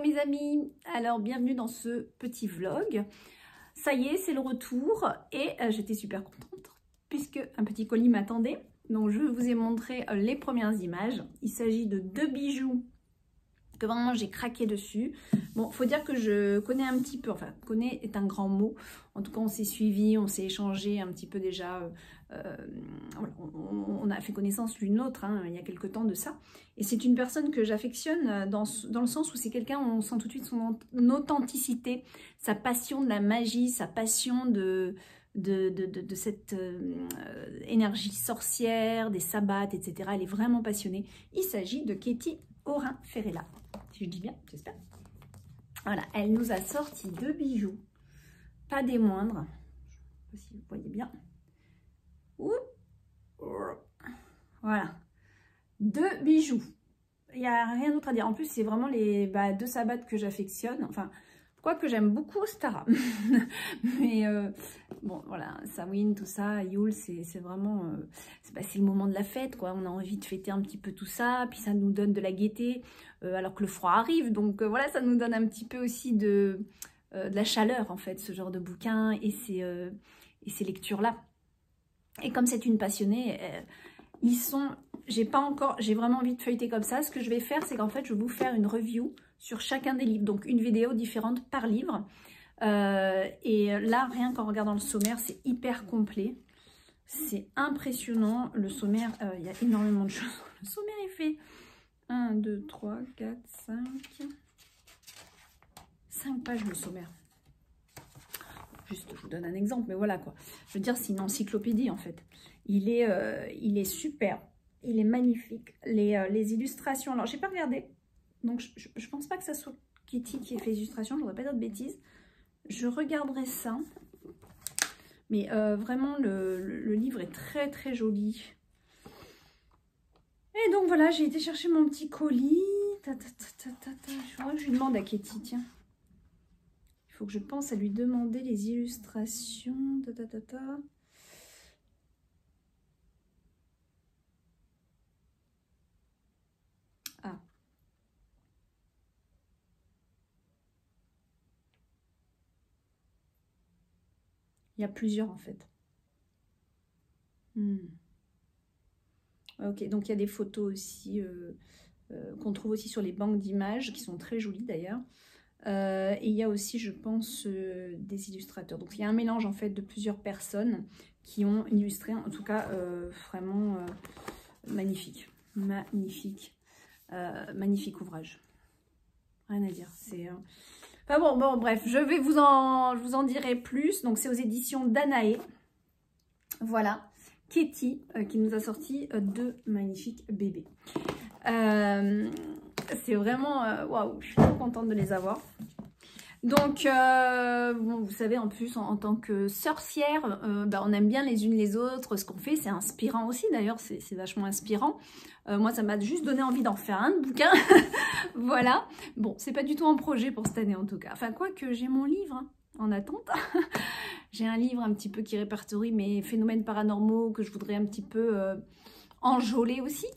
Hello mes amis, alors bienvenue dans ce petit vlog. Ça y est, c'est le retour et j'étais super contente puisque un petit colis m'attendait. Donc je vous ai montré les premières images. Il s'agit de 2 bijoux que vraiment j'ai craqué dessus. Bon, faut dire que je connais un petit peu, enfin connais est un grand mot. En tout cas, on s'est suivi, on s'est échangé un petit peu déjà. On a fait connaissance l'une l'autre il y a quelques temps de ça. Et c'est une personne que j'affectionne dans le sens où c'est quelqu'un où on sent tout de suite son authenticité, sa passion de la magie, sa passion de cette énergie sorcière, des sabbats, etc. Elle est vraiment passionnée. Il s'agit de Katie Orin-Ferrella, si je dis bien, j'espère. Voilà, elle nous a sorti 2 bijoux, pas des moindres. Je ne sais pas si vous voyez bien. Voilà, 2 bijoux. Il n'y a rien d'autre à dire. En plus, c'est vraiment les 2 sabbats que j'affectionne. Enfin, quoique j'aime beaucoup Stara. Mais bon, voilà, Samhain, tout ça, Yule, c'est vraiment... c'est le moment de la fête, quoi. On a envie de fêter un petit peu tout ça. Puis ça nous donne de la gaieté, alors que le froid arrive. Donc voilà, ça nous donne un petit peu aussi de la chaleur, en fait, ce genre de bouquins et ces lectures-là. Et comme c'est une passionnée, ils sont... j'ai vraiment envie de feuilleter comme ça. Ce que je vais faire, c'est qu'en fait, je vais vous faire une review sur chacun des livres. Donc, une vidéo différente par livre. Et là, rien qu'en regardant le sommaire, c'est hyper complet. C'est impressionnant. Le sommaire, il y a énormément de choses. Le sommaire est fait 1, 2, 3, 4, 5 pages de sommaire. Juste, je vous donne un exemple, mais voilà quoi. Je veux dire, c'est une encyclopédie en fait. Il est super, il est magnifique. Les illustrations, alors j'ai pas regardé, donc je pense pas que ça soit Kitty qui ait fait l'illustration, je voudrais pas dire de bêtises. Je regarderai ça, mais vraiment le livre est très très joli. Et donc voilà, j'ai été chercher mon petit colis. Je crois que je lui demande à Kitty, tiens. Il faut que je pense à lui demander les illustrations. Ah. Il y a plusieurs en fait. Ok, donc il y a des photos aussi qu'on trouve aussi sur les banques d'images qui sont très jolies d'ailleurs. Et il y a aussi, je pense, des illustrateurs. Donc, il y a un mélange, en fait, de plusieurs personnes qui ont illustré, en tout cas, vraiment magnifique. Magnifique. Magnifique ouvrage. Rien à dire. C'est... Enfin bon, bref, je vous en dirai plus. Donc, c'est aux éditions Danae. Voilà. Katie, qui nous a sorti 2 magnifiques bébés. C'est vraiment... waouh, je suis trop contente de les avoir. Donc, bon, vous savez, en plus, en tant que sorcière, on aime bien les unes les autres. Ce qu'on fait, c'est inspirant aussi. D'ailleurs, c'est vachement inspirant. Moi, ça m'a juste donné envie d'en faire un bouquin. Voilà. Bon, c'est pas du tout un projet pour cette année, en tout cas. Enfin, quoique, j'ai mon livre en attente. J'ai un livre un petit peu qui répertorie mes phénomènes paranormaux que je voudrais un petit peu enjôler aussi.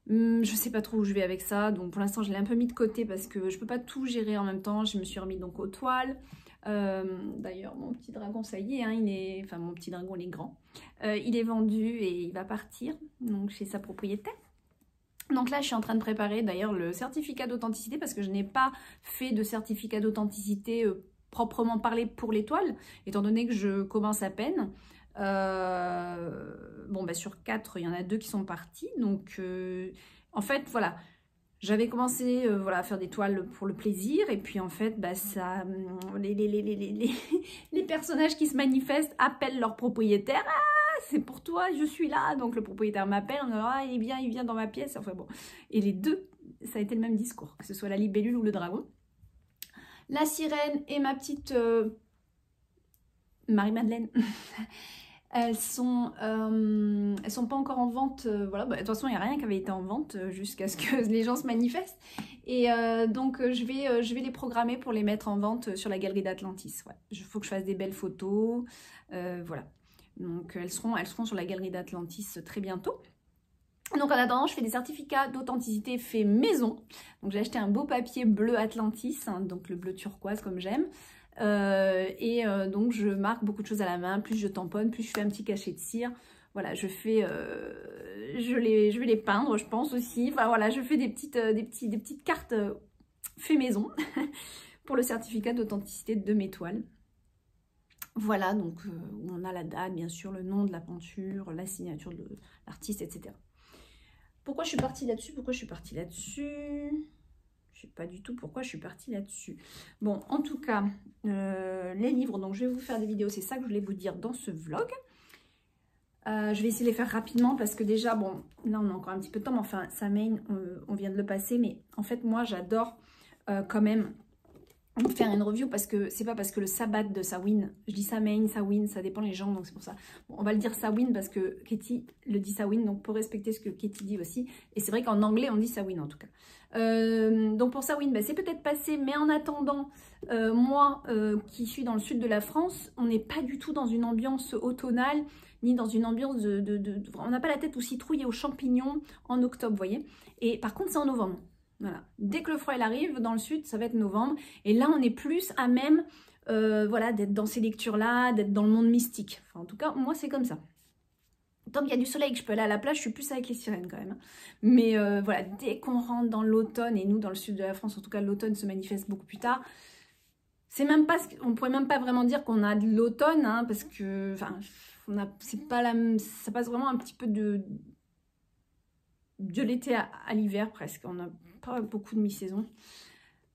Je sais pas trop où je vais avec ça, donc pour l'instant je l'ai un peu mis de côté parce que je peux pas tout gérer en même temps. Je me suis remis donc aux toiles. D'ailleurs mon petit dragon, ça y est, enfin mon petit dragon il est grand. Il est vendu et il va partir donc chez sa propriétaire. Donc là je suis en train de préparer d'ailleurs le certificat d'authenticité parce que je n'ai pas fait de certificat d'authenticité proprement parlé pour les toiles, étant donné que je commence à peine. Bon, sur 4, il y en a 2 qui sont partis. Donc, en fait, voilà. J'avais commencé à faire des toiles pour le plaisir. Et puis, en fait, ça, les personnages qui se manifestent appellent leur propriétaire. Ah, c'est pour toi, je suis là. Donc, le propriétaire m'appelle. Ah, il vient dans ma pièce. Enfin, bon. Et les 2, ça a été le même discours. Que ce soit la libellule ou le dragon. La sirène et ma petite... Marie-Madeleine. Elles sont pas encore en vente. Voilà, de toute façon, il n'y a rien qui avait été en vente jusqu'à ce que les gens se manifestent. Et donc, je vais les programmer pour les mettre en vente sur la galerie d'Atlantis. Ouais. Il faut que je fasse des belles photos. Voilà. Donc, elles seront sur la galerie d'Atlantis très bientôt. Donc en attendant, je fais des certificats d'authenticité faits maison. Donc j'ai acheté un beau papier bleu Atlantis, hein, donc le bleu turquoise comme j'aime. Donc je marque beaucoup de choses à la main, plus je tamponne, plus je fais un petit cachet de cire. Voilà, je vais les peindre, je pense aussi. Enfin voilà, je fais des petites cartes fait maison pour le certificat d'authenticité de mes toiles. Voilà, donc on a la date, bien sûr, le nom de la peinture, la signature de l'artiste, etc. Pourquoi je suis partie là-dessus? Pourquoi je suis partie là-dessus? Je sais pas du tout pourquoi je suis partie là-dessus. Bon, en tout cas, les livres, donc je vais vous faire des vidéos, c'est ça que je voulais vous dire dans ce vlog. Je vais essayer de les faire rapidement parce que déjà, bon, là on a encore un petit peu de temps, mais enfin, Samhain, on vient de le passer, mais en fait, moi, j'adore quand même faire une review parce que c'est pas parce que le sabbat de Samhain, je dis Samhain, Samhain, ça dépend les gens, donc c'est pour ça. Bon, on va le dire Samhain parce que Katie le dit Samhain, donc pour respecter ce que Katie dit aussi. Et c'est vrai qu'en anglais, on dit Samhain en tout cas. Donc pour Samhain, bah, c'est peut-être passé, mais en attendant, moi qui suis dans le sud de la France, on n'est pas du tout dans une ambiance automnale, ni dans une ambiance on n'a pas la tête aux citrouilles et aux champignons en octobre, vous voyez. Et par contre, c'est en novembre. Voilà. Dès que le froid il arrive, dans le sud, ça va être novembre. Et là, on est plus à même voilà, d'être dans ces lectures-là, d'être dans le monde mystique. Enfin, en tout cas, moi, c'est comme ça. Tant qu'il y a du soleil, que je peux aller à la plage, je suis plus avec les sirènes quand même. Mais voilà, dès qu'on rentre dans l'automne, et nous, dans le sud de la France, en tout cas, l'automne se manifeste beaucoup plus tard. C'est même pas, on pourrait même pas vraiment dire qu'on a de l'automne, hein, parce que, enfin, c'est pas ça passe vraiment un petit peu de l'été à l'hiver presque. On n'a pas beaucoup de mi-saison.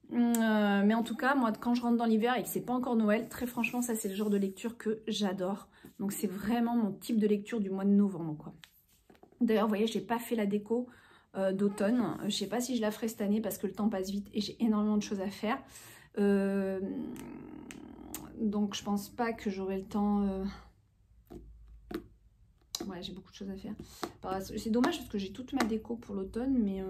Mais en tout cas, moi, quand je rentre dans l'hiver et que c'est pas encore Noël, très franchement, ça c'est le genre de lecture que j'adore. Donc c'est vraiment mon type de lecture du mois de novembre, quoi. D'ailleurs, vous voyez, j'ai pas fait la déco d'automne. Je sais pas si je la ferai cette année parce que le temps passe vite et j'ai énormément de choses à faire. Donc je pense pas que j'aurai le temps... Ouais, j'ai beaucoup de choses à faire. C'est dommage parce que j'ai toute ma déco pour l'automne, mais...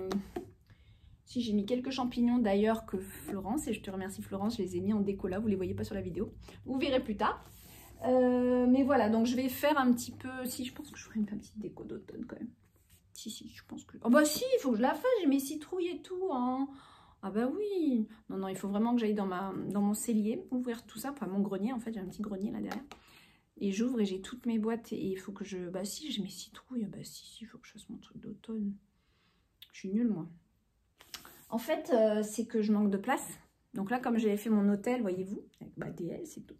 Si j'ai mis quelques champignons d'ailleurs que Florence, et je te remercie Florence, je les ai mis en déco là, vous les voyez pas sur la vidéo, vous verrez plus tard. Mais voilà, donc je vais faire un petit peu, si je pense que je ferai une petite déco d'automne quand même. Si, je pense que... Oh bah si, il faut que je la fasse, j'ai mes citrouilles et tout, hein. Ah bah oui. Non, il faut vraiment que j'aille dans mon cellier, ouvrir tout ça, enfin mon grenier en fait, j'ai un petit grenier là derrière. Et j'ouvre et j'ai toutes mes boîtes et il faut que je... Bah si, j'ai mes citrouilles, bah si, il faut que je fasse mon truc d'automne. Je suis nulle moi. En fait, c'est que je manque de place. Donc là, comme j'avais fait mon hôtel, voyez-vous, avec DL, c'est tout.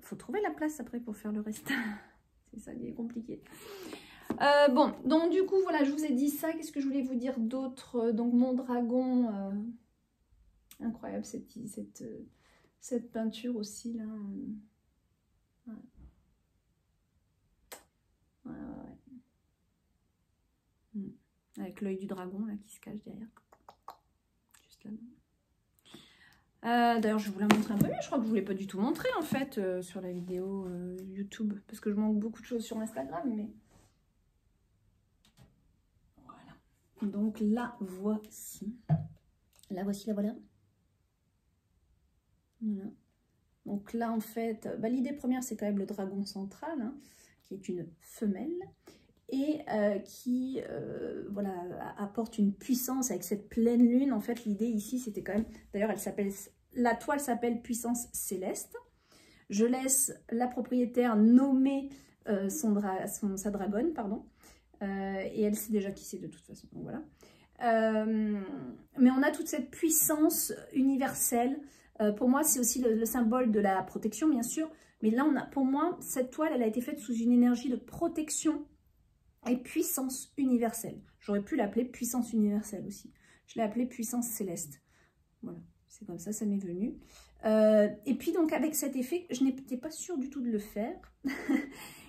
Faut trouver la place après pour faire le reste. C'est ça qui est compliqué. Bon, donc du coup, voilà, je vous ai dit ça. Qu'est-ce que je voulais vous dire d'autre? Donc mon dragon, incroyable cette peinture aussi, là. Ouais. Avec l'œil du dragon là qui se cache derrière. Juste là. D'ailleurs, je vais vous la montrer un peu mieux. Je crois que je ne vous l'ai pas du tout montré en fait sur la vidéo YouTube. Parce que je manque beaucoup de choses sur Instagram. Mais voilà. Donc la voici. La voici, la voilà. Voilà. Donc là en fait, bah, l'idée première c'est quand même le dragon central, hein, qui est une femelle. Et qui voilà, apporte une puissance avec cette pleine lune. En fait, l'idée ici, c'était quand même... D'ailleurs, la toile s'appelle Puissance Céleste. Je laisse la propriétaire nommer sa dragonne, pardon. Et elle sait déjà qui c'est de toute façon. Donc, voilà. Mais on a toute cette puissance universelle. Pour moi, c'est aussi le symbole de la protection, bien sûr. Mais là, pour moi, cette toile, elle a été faite sous une énergie de protection et puissance universelle. J'aurais pu l'appeler puissance universelle aussi. Je l'ai appelée puissance céleste. Voilà, c'est comme ça m'est venu. Et puis donc avec cet effet, je n'étais pas sûre du tout de le faire.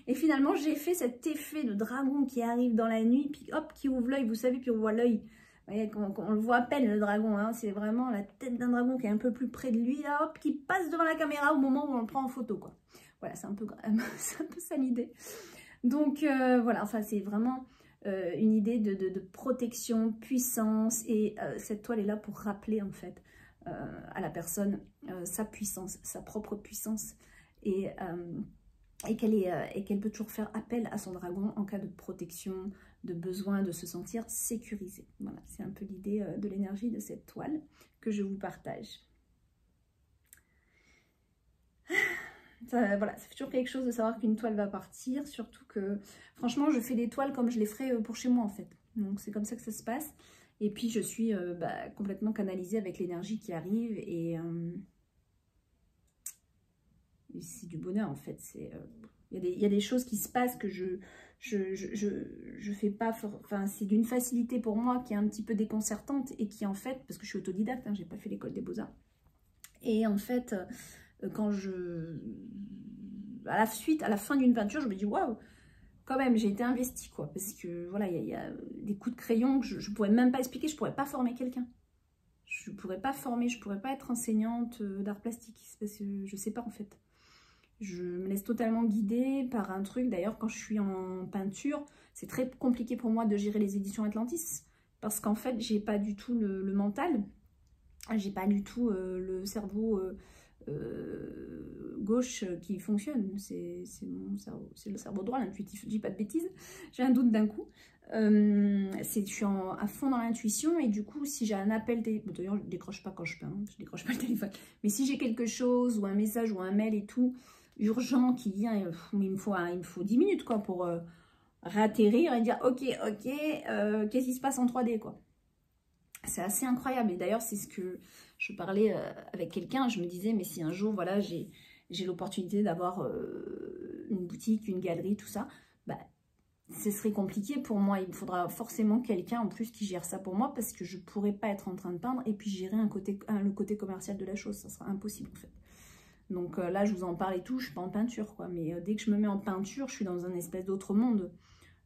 Et finalement, j'ai fait cet effet de dragon qui arrive dans la nuit, puis hop, qui ouvre l'œil, vous savez, puis on voit l'œil. Vous voyez, on le voit à peine le dragon, hein, c'est vraiment la tête d'un dragon qui est un peu plus près de lui, là, hop, qui passe devant la caméra au moment où on le prend en photo, quoi. Voilà, c'est un peu ça l'idée. Donc voilà, enfin c'est vraiment une idée de protection, puissance, et cette toile est là pour rappeler en fait à la personne sa puissance, sa propre puissance, et qu'elle peut toujours faire appel à son dragon en cas de protection, de besoin de se sentir sécurisé. Voilà, c'est un peu l'idée de l'énergie de cette toile que je vous partage. Voilà, ça fait toujours quelque chose de savoir qu'une toile va partir, surtout que, franchement, je fais des toiles comme je les ferais pour chez moi, en fait. Donc, c'est comme ça que ça se passe. Et puis, je suis complètement canalisée avec l'énergie qui arrive, et c'est du bonheur, en fait. Il y a des choses qui se passent que je fais pas, enfin, c'est d'une facilité pour moi qui est un petit peu déconcertante, et qui, en fait, parce que je suis autodidacte, hein, j'ai pas fait l'école des beaux-arts, et en fait... quand à la fin d'une peinture, je me dis waouh, quand même, j'ai été investie, quoi. Parce que voilà, il y a des coups de crayon que je ne pourrais même pas expliquer, je ne pourrais pas former quelqu'un. Je ne pourrais pas former, je ne pourrais pas être enseignante d'art plastique. Parce que je ne sais pas en fait. Je me laisse totalement guider par un truc. D'ailleurs, quand je suis en peinture, c'est très compliqué pour moi de gérer les éditions Atlantis. Parce qu'en fait, j'ai pas du tout le mental. J'ai pas du tout le cerveau... gauche qui fonctionne, c'est mon cerveau, c'est le cerveau droit, l'intuitif, je dis pas de bêtises, j'ai un doute d'un coup, je suis à fond dans l'intuition, et du coup si j'ai un appel, d'ailleurs je décroche pas quand je peins, je décroche pas le téléphone, mais si j'ai quelque chose ou un message ou un mail et tout urgent qui vient, il me faut 10 minutes quoi pour réatterrir et dire ok, qu'est-ce qui se passe en 3D quoi. C'est assez incroyable, et d'ailleurs c'est ce que je parlais avec quelqu'un, je me disais mais si un jour voilà j'ai l'opportunité d'avoir une boutique, une galerie, tout ça, bah, ce serait compliqué pour moi, il me faudra forcément quelqu'un en plus qui gère ça pour moi, parce que je ne pourrais pas être en train de peindre et puis gérer le côté commercial de la chose, ça sera impossible en fait. Donc là je vous en parle et tout, je suis pas en peinture quoi, mais dès que je me mets en peinture, je suis dans un espèce d'autre monde.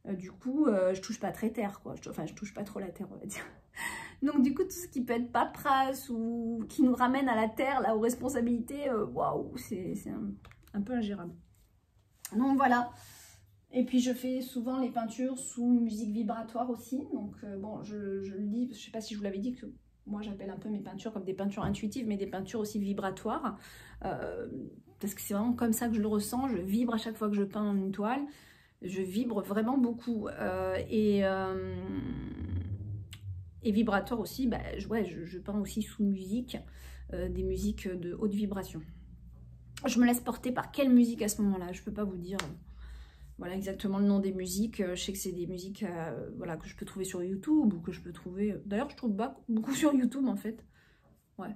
Du coup, je touche pas très terre quoi, enfin je touche pas trop la terre on va dire. Donc du coup, tout ce qui peut être paperasse ou qui nous ramène à la terre, là, aux responsabilités, waouh, c'est un peu ingérable. Donc voilà. Et puis je fais souvent les peintures sous musique vibratoire aussi. Donc bon, je le dis, je sais pas si je vous l'avais dit, que moi j'appelle un peu mes peintures comme des peintures intuitives, mais des peintures aussi vibratoires. Parce que c'est vraiment comme ça que je le ressens. Je vibre à chaque fois que je peins une toile. Je vibre vraiment beaucoup. Et vibratoire aussi, bah, je peins aussi sous musique, des musiques de haute vibration. Je me laisse porter par quelle musique à ce moment-là, je ne peux pas vous dire voilà, exactement le nom des musiques. Je sais que c'est des musiques voilà, que je peux trouver sur YouTube, ou que je peux trouver... D'ailleurs, je trouve beaucoup sur YouTube en fait. Ouais.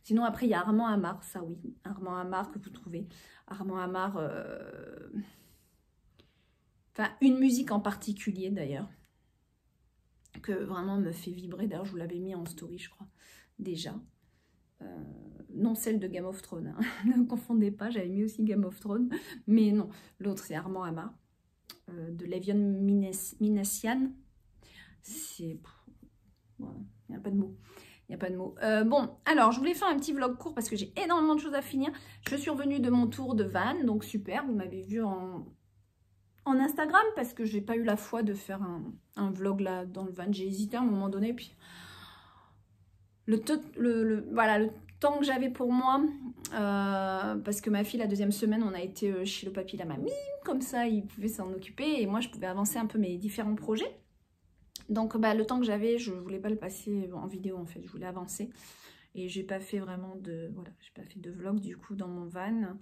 Sinon après, il y a Armand Amar, ça oui. Armand Amar que vous trouvez. Armand Amar... Enfin, une musique en particulier d'ailleurs, que vraiment me fait vibrer. D'ailleurs, je vous l'avais mis en story, je crois, déjà. Non, celle de Game of Thrones. Hein. Ne confondez pas, j'avais mis aussi Game of Thrones. Mais non, l'autre, c'est Armand Amar, de Lévion Minassian. C'est... Voilà, il n'y a pas de mots. Il n'y a pas de mots. Bon, alors, je voulais faire un petit vlog court parce que j'ai énormément de choses à finir. Je suis revenue de mon tour de van, donc super. Vous m'avez vu en Instagram, parce que j'ai pas eu la foi de faire un vlog là dans le van. J'ai hésité à un moment donné, puis voilà, le temps que j'avais pour moi, parce que ma fille la deuxième semaine on a été chez le papy et la mamie, comme ça il pouvait s'en occuper et moi je pouvais avancer un peu mes différents projets. Donc bah, le temps que j'avais, je voulais pas le passer en vidéo en fait, je voulais avancer, et j'ai pas fait vraiment de, voilà, j'ai pas fait de vlog du coup dans mon van.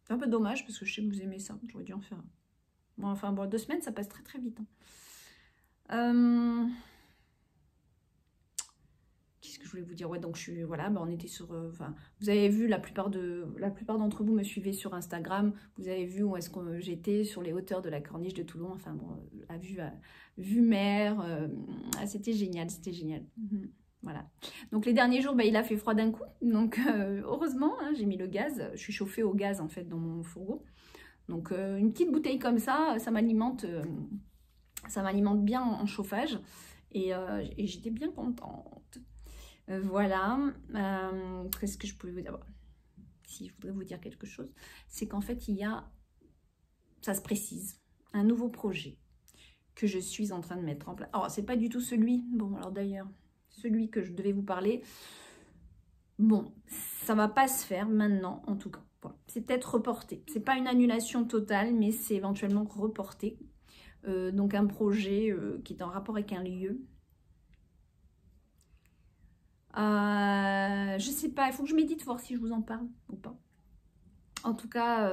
C'est un peu dommage parce que je sais que vous aimez ça, j'aurais dû en faire un. Bon, enfin bon, 2 semaines ça passe très très vite. Hein. Qu'est-ce que je voulais vous dire? Ouais, donc je suis, voilà, bah, on était sur, enfin, vous avez vu, la plupart d'entre vous me suivez sur Instagram, vous avez vu où est-ce que j'étais, sur les hauteurs de la corniche de Toulon, enfin bon, la vue mer, c'était génial, c'était génial. Voilà. Donc les derniers jours, bah, il a fait froid d'un coup, donc heureusement, hein, j'ai mis le gaz, je suis chauffée au gaz en fait dans mon fourgon. Donc une petite bouteille comme ça m'alimente bien en chauffage, et j'étais bien contente. Voilà. Qu'est-ce que je pouvais vous dire? Si je voudrais vous dire quelque chose, c'est qu'en fait ça se précise, un nouveau projet que je suis en train de mettre en place. Alors c'est pas du tout celui, bon alors d'ailleurs, celui que je devais vous parler, bon, ça va pas se faire maintenant en tout cas. Bon, c'est peut-être reporté. C'est pas une annulation totale, mais c'est éventuellement reporté. Donc un projet qui est en rapport avec un lieu. Je sais pas, il faut que je médite, voir si je vous en parle ou pas. En tout cas,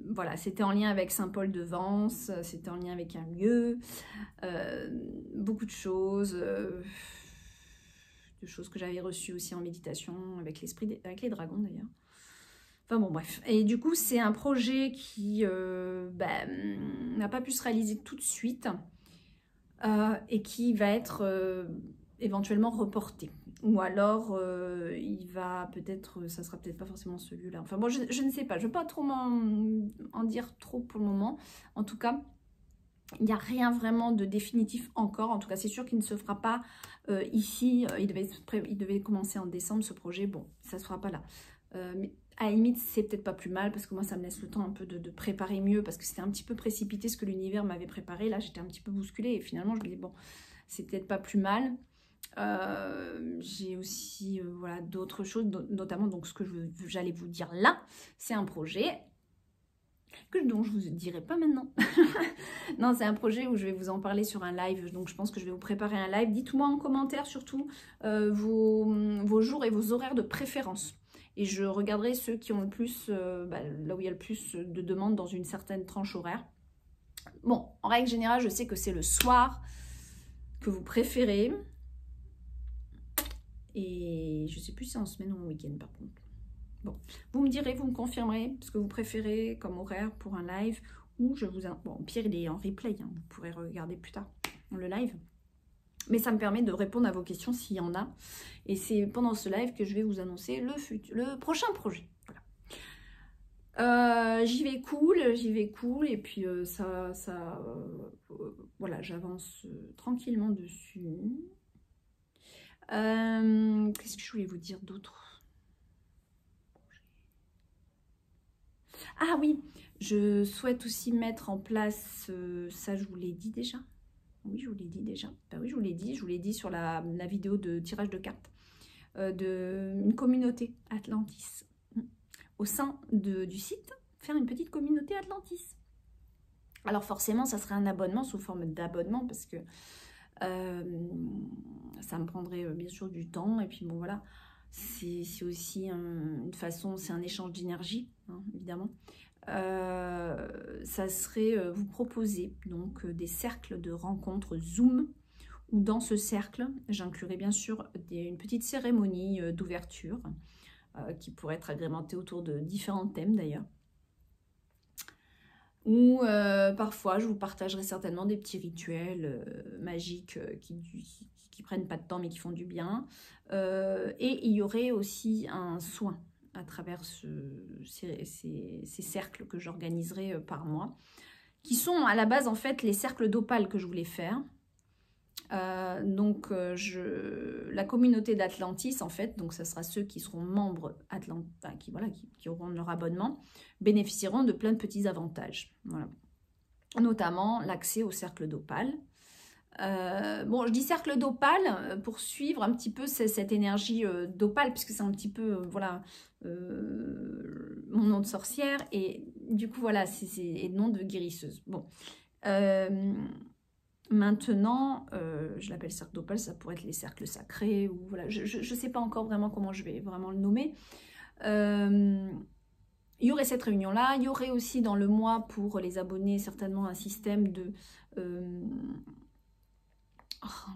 voilà, c'était en lien avec Saint-Paul-de-Vence, c'était en lien avec un lieu, beaucoup de choses que j'avais reçues aussi en méditation, avec l'esprit, avec les dragons d'ailleurs. Enfin bon, bref. Et du coup, c'est un projet qui n'a pas pu se réaliser tout de suite et qui va être éventuellement reporté. Ou alors, il va peut-être, ça sera peut-être pas forcément celui-là. Enfin bon, je ne sais pas. Je ne veux pas trop en dire trop pour le moment. En tout cas, il n'y a rien vraiment de définitif encore. En tout cas, c'est sûr qu'il ne se fera pas ici. Il devait commencer en décembre, ce projet. Bon, ça ne se fera pas là. Mais à la limite, c'est peut-être pas plus mal parce que moi, ça me laisse le temps un peu de préparer mieux parce que c'était un petit peu précipité ce que l'univers m'avait préparé. Là, j'étais un petit peu bousculée et finalement, je me dis, bon, c'est peut-être pas plus mal. J'ai aussi voilà, d'autres choses, notamment donc ce que j'allais vous dire là, c'est un projet dont je vous dirai pas maintenant. Non, c'est un projet où je vais vous en parler sur un live, donc je pense que je vais vous préparer un live. Dites-moi en commentaire surtout vos jours et vos horaires de préférence. Et je regarderai ceux qui ont le plus, là où il y a le plus de demandes dans une certaine tranche horaire. Bon, en règle générale, je sais que c'est le soir que vous préférez. Et je ne sais plus si c'est en semaine ou en week-end par contre. Bon, vous me direz, vous me confirmerez ce que vous préférez comme horaire pour un live. Ou je vous... Bon, pire, il est en replay, hein, vous pourrez regarder plus tard le live. Mais ça me permet de répondre à vos questions s'il y en a. Et c'est pendant ce live que je vais vous annoncer le prochain projet. Voilà. J'y vais cool. Et puis voilà, j'avance tranquillement dessus. Qu'est-ce que je voulais vous dire d'autre? Ah oui, je souhaite aussi mettre en place, ça je vous l'ai dit déjà. Oui, je vous l'ai dit déjà. Ben oui, je vous l'ai dit sur la vidéo de tirage de cartes. Une communauté Atlantis. Au sein du site, faire une petite communauté Atlantis. Alors forcément, ça serait un abonnement sous forme d'abonnement parce que ça me prendrait bien sûr du temps. Et puis bon voilà, c'est aussi une façon, c'est un échange d'énergie, hein, évidemment. Ça serait vous proposer donc des cercles de rencontres Zoom, où dans ce cercle, j'inclurai bien sûr une petite cérémonie d'ouverture qui pourrait être agrémentée autour de différents thèmes d'ailleurs. Ou parfois, je vous partagerai certainement des petits rituels magiques qui prennent pas de temps mais qui font du bien. Et il y aurait aussi un soin à travers ces cercles que j'organiserai par mois, qui sont à la base en fait les cercles d'opale que je voulais faire. Donc la communauté d'Atlantis en fait, donc ça sera ceux qui seront membres qui auront leur abonnement, bénéficieront de plein de petits avantages, voilà. Notamment l'accès au cercle d'opale. Bon, je dis cercle d'opale pour suivre un petit peu cette énergie d'opale, puisque c'est un petit peu voilà mon nom de sorcière, et du coup voilà, c'est nom de guérisseuse. Bon, maintenant, je l'appelle cercle d'opale, ça pourrait être les cercles sacrés, ou voilà, je ne sais pas encore vraiment comment je vais vraiment le nommer. Il y aurait cette réunion-là, il y aurait aussi dans le mois pour les abonnés certainement un système de...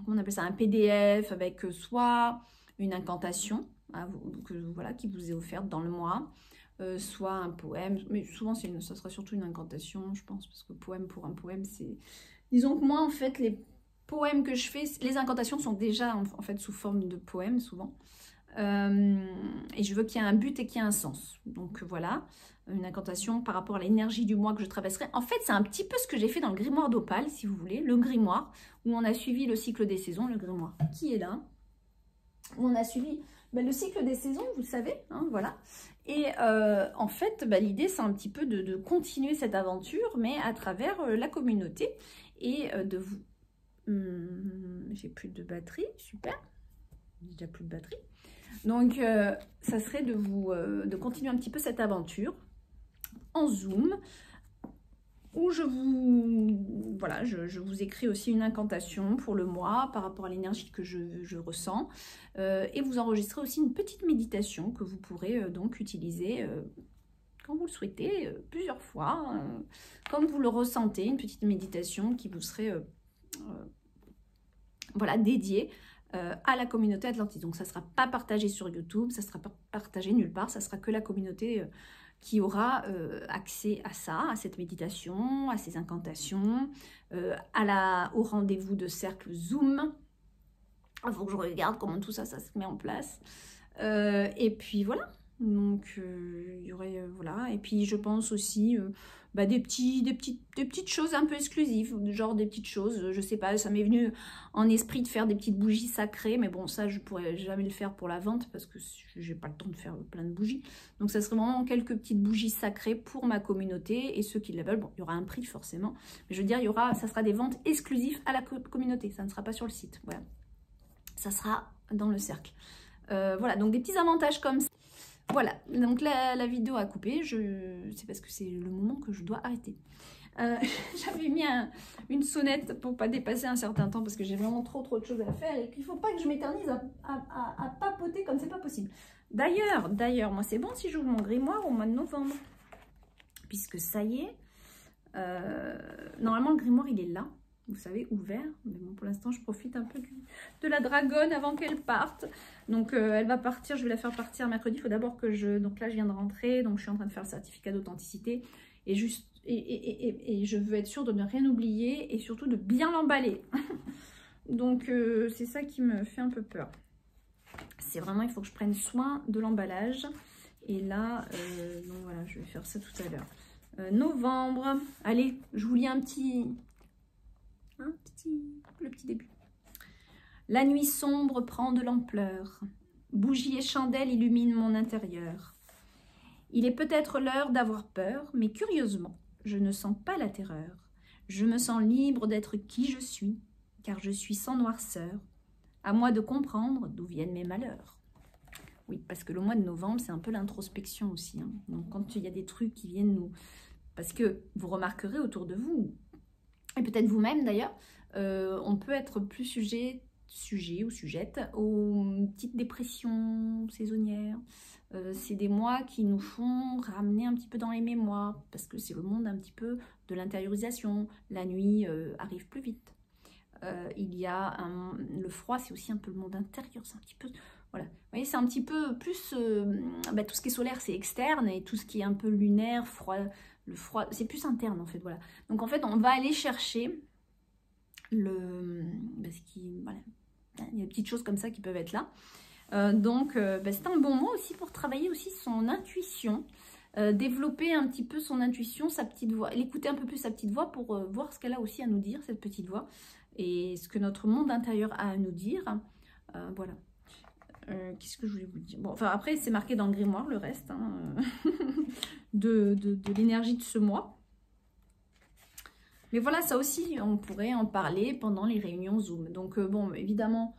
on appelle ça un PDF avec soit une incantation voilà, qui vous est offerte dans le mois, soit un poème, mais souvent ça sera surtout une incantation, je pense, parce que poème pour un poème, c'est... Disons que moi, en fait, les poèmes que je fais, les incantations sont déjà en fait sous forme de poèmes, souvent. Et je veux qu'il y ait un but et qu'il y ait un sens. Donc voilà, une incantation par rapport à l'énergie du mois que je traverserai. En fait, c'est un petit peu ce que j'ai fait dans le grimoire d'opale, si vous voulez, le grimoire, où on a suivi le cycle des saisons, le grimoire qui est là, où on a suivi le cycle des saisons, vous savez, hein, voilà. Et en fait, l'idée, c'est un petit peu de continuer cette aventure, mais à travers la communauté, et de vous... j'ai plus de batterie, super, j'ai déjà plus de batterie. Donc, ça serait de continuer un petit peu cette aventure en Zoom, où je vous écris aussi une incantation pour le mois par rapport à l'énergie que je ressens. Et vous enregistrez aussi une petite méditation que vous pourrez donc utiliser quand vous le souhaitez, plusieurs fois, comme vous le ressentez, une petite méditation qui vous serait voilà, dédiée à la communauté Atlantis. Donc ça ne sera pas partagé sur YouTube, ça ne sera pas partagé nulle part, ça sera que la communauté qui aura accès à ça, à cette méditation, à ces incantations, au rendez-vous de cercle Zoom. Il faut que je regarde comment tout ça se met en place. Et puis voilà, donc il y aurait, voilà, et puis je pense aussi des petites choses un peu exclusives, genre des petites choses, je sais pas, ça m'est venu en esprit de faire des petites bougies sacrées, mais bon, ça je pourrais jamais le faire pour la vente parce que j'ai pas le temps de faire plein de bougies, donc ça serait vraiment quelques petites bougies sacrées pour ma communauté, et ceux qui la veulent, bon, il y aura un prix forcément, mais je veux dire, ça sera des ventes exclusives à la communauté, ça ne sera pas sur le site, voilà, ça sera dans le cercle. Voilà, donc des petits avantages comme ça. Voilà, donc la vidéo a coupé, c'est parce que c'est le moment que je dois arrêter. J'avais mis une sonnette pour pas dépasser un certain temps parce que j'ai vraiment trop de choses à faire et qu'il ne faut pas que je m'éternise à papoter comme c'est pas possible. D'ailleurs, moi c'est bon si j'ouvre mon grimoire au mois de novembre, puisque ça y est, normalement le grimoire il est là. Vous savez, ouvert, mais bon, pour l'instant, je profite un peu de la dragonne avant qu'elle parte. Donc, elle va partir, je vais la faire partir mercredi. Il faut d'abord que donc là, je viens de rentrer, donc je suis en train de faire le certificat d'authenticité. Et je veux être sûre de ne rien oublier et surtout de bien l'emballer. Donc, c'est ça qui me fait un peu peur. C'est vraiment, il faut que je prenne soin de l'emballage. Et là, donc voilà, je vais faire ça tout à l'heure. Novembre, allez, je vous lis un petit... le petit début. La nuit sombre prend de l'ampleur. Bougies et chandelles illuminent mon intérieur. Il est peut-être l'heure d'avoir peur, mais curieusement, je ne sens pas la terreur. Je me sens libre d'être qui je suis, car je suis sans noirceur. À moi de comprendre d'où viennent mes malheurs. Oui, parce que le mois de novembre, c'est un peu l'introspection aussi. Hein. Donc quand il y a des trucs qui viennent nous... Parce que vous remarquerez autour de vous, et peut-être vous-même d'ailleurs, on peut être plus sujet ou sujette aux petites dépressions saisonnières. C'est des mois qui nous font ramener un petit peu dans les mémoires, parce que c'est le monde un petit peu de l'intériorisation. La nuit arrive plus vite. Il y a le froid, c'est aussi un peu le monde intérieur, c'est un petit peu... Voilà, vous voyez, c'est un petit peu plus... tout ce qui est solaire, c'est externe, et tout ce qui est un peu lunaire, froid... Le froid, c'est plus interne en fait, voilà. Donc en fait, on va aller chercher ce qui, voilà, il y a des petites choses comme ça qui peuvent être là. C'est un bon mois aussi pour travailler aussi son intuition, développer un petit peu son intuition, sa petite voix, l'écouter un peu plus sa petite voix pour voir ce qu'elle a aussi à nous dire, cette petite voix, et ce que notre monde intérieur a à nous dire. Voilà. Qu'est-ce que je voulais vous dire? Bon, enfin après c'est marqué dans le grimoire le reste hein, de l'énergie de ce mois. Mais voilà, ça aussi on pourrait en parler pendant les réunions Zoom. Donc bon, évidemment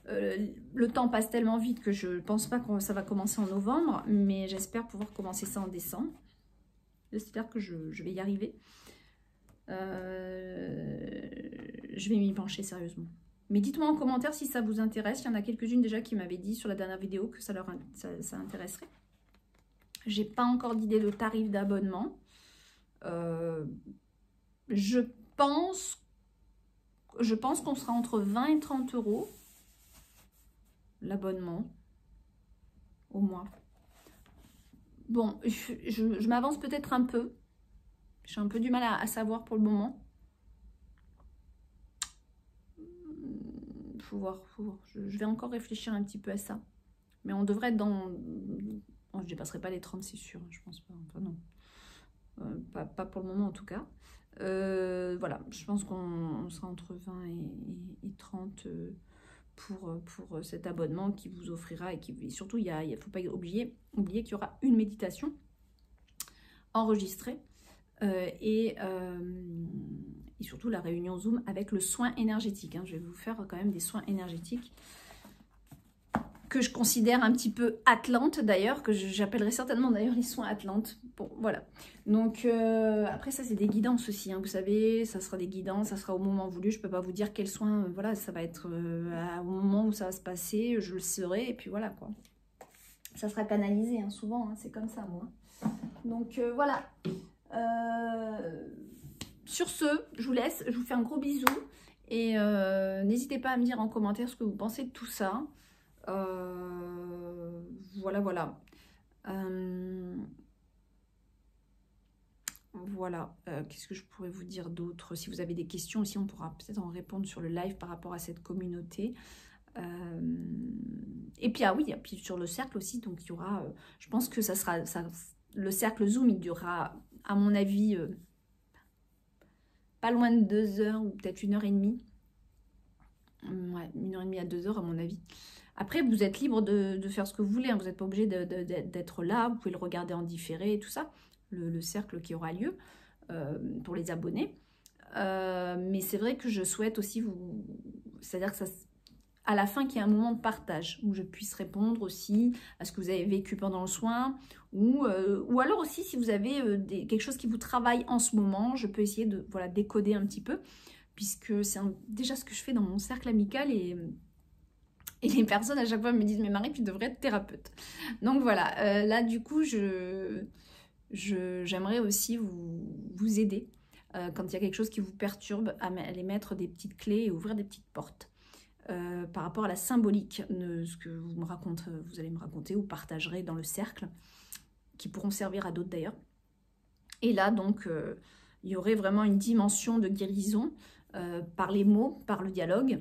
le temps passe tellement vite que je pense pas que ça va commencer en novembre, mais j'espère pouvoir commencer ça en décembre. J'espère que je vais y arriver. Je vais m'y pencher sérieusement. Mais dites-moi en commentaire si ça vous intéresse. Il y en a quelques-unes déjà qui m'avaient dit sur la dernière vidéo que ça intéresserait. J'ai pas encore d'idée de tarif d'abonnement. Je pense qu'on sera entre 20 et 30 euros l'abonnement au mois. Bon, je m'avance peut-être un peu. J'ai un peu du mal à savoir pour le moment. Faut voir. Je vais encore réfléchir un petit peu à ça. Mais on devrait être dans... Oh, je ne dépasserai pas les 30, c'est sûr. Je pense pas. Enfin, non. Pas pour le moment, en tout cas. Voilà. Je pense qu'on sera entre 20 et 30 pour cet abonnement qui vous offrira. Et surtout, il ne faut pas oublier qu'il y aura une méditation enregistrée. Et surtout la réunion Zoom avec le soin énergétique. Hein. Je vais vous faire quand même des soins énergétiques que je considère un petit peu atlantes d'ailleurs, que j'appellerais certainement d'ailleurs les soins atlantes. Bon, voilà. Donc, après ça, c'est des guidances aussi, hein, vous savez, ça sera des guidances, ça sera au moment voulu. Je ne peux pas vous dire quels soins, voilà, ça va être au moment où ça va se passer, je le saurai, et puis voilà, quoi. Ça sera canalisé, hein, souvent, hein, c'est comme ça, moi. Donc, voilà. Sur ce, je vous laisse, je vous fais un gros bisou, et n'hésitez pas à me dire en commentaire ce que vous pensez de tout ça. Voilà, voilà. Voilà, qu'est-ce que je pourrais vous dire d'autre? Si vous avez des questions aussi, on pourra peut-être en répondre sur le live par rapport à cette communauté. Et puis, ah oui, et puis sur le cercle aussi, donc il y aura, je pense que ça sera, le cercle Zoom, il durera, à mon avis, pas loin de 2 heures ou peut-être 1h30. Ouais, 1h30 à 2 heures à mon avis. Après, vous êtes libre de faire ce que vous voulez, hein. Vous n'êtes pas obligé d'être là, vous pouvez le regarder en différé et tout ça, le cercle qui aura lieu pour les abonnés. Mais c'est vrai que je souhaite aussi c'est-à-dire que ça, à la fin qu'il y ait un moment de partage où je puisse répondre aussi à ce que vous avez vécu pendant le soin, ou alors aussi si vous avez quelque chose qui vous travaille en ce moment, je peux essayer de voilà, décoder un petit peu, puisque c'est déjà ce que je fais dans mon cercle amical, et les personnes à chaque fois me disent « Mais Marie, tu devrais être thérapeute ». Donc voilà, là du coup, j'aimerais aussi vous aider quand il y a quelque chose qui vous perturbe, à aller mettre des petites clés et ouvrir des petites portes par rapport à la symbolique de ce que vous allez me raconter ou partagerez dans le cercle, qui pourront servir à d'autres d'ailleurs. Et là donc, il y aurait vraiment une dimension de guérison par les mots, par le dialogue,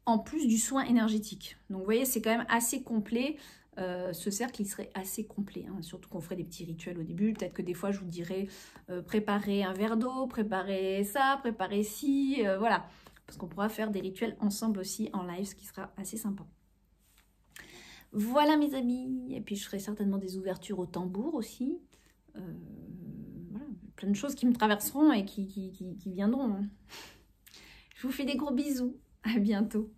en plus du soin énergétique. Donc vous voyez, c'est quand même assez complet. Ce cercle, il serait assez complet, hein. Surtout qu'on ferait des petits rituels au début. Peut-être que des fois, je vous dirais préparez un verre d'eau, préparez ça, préparez ci, voilà. Parce qu'on pourra faire des rituels ensemble aussi en live, ce qui sera assez sympa. Voilà mes amis. Et puis je ferai certainement des ouvertures au tambour aussi. Voilà, plein de choses qui me traverseront et qui viendront, hein. Je vous fais des gros bisous. À bientôt.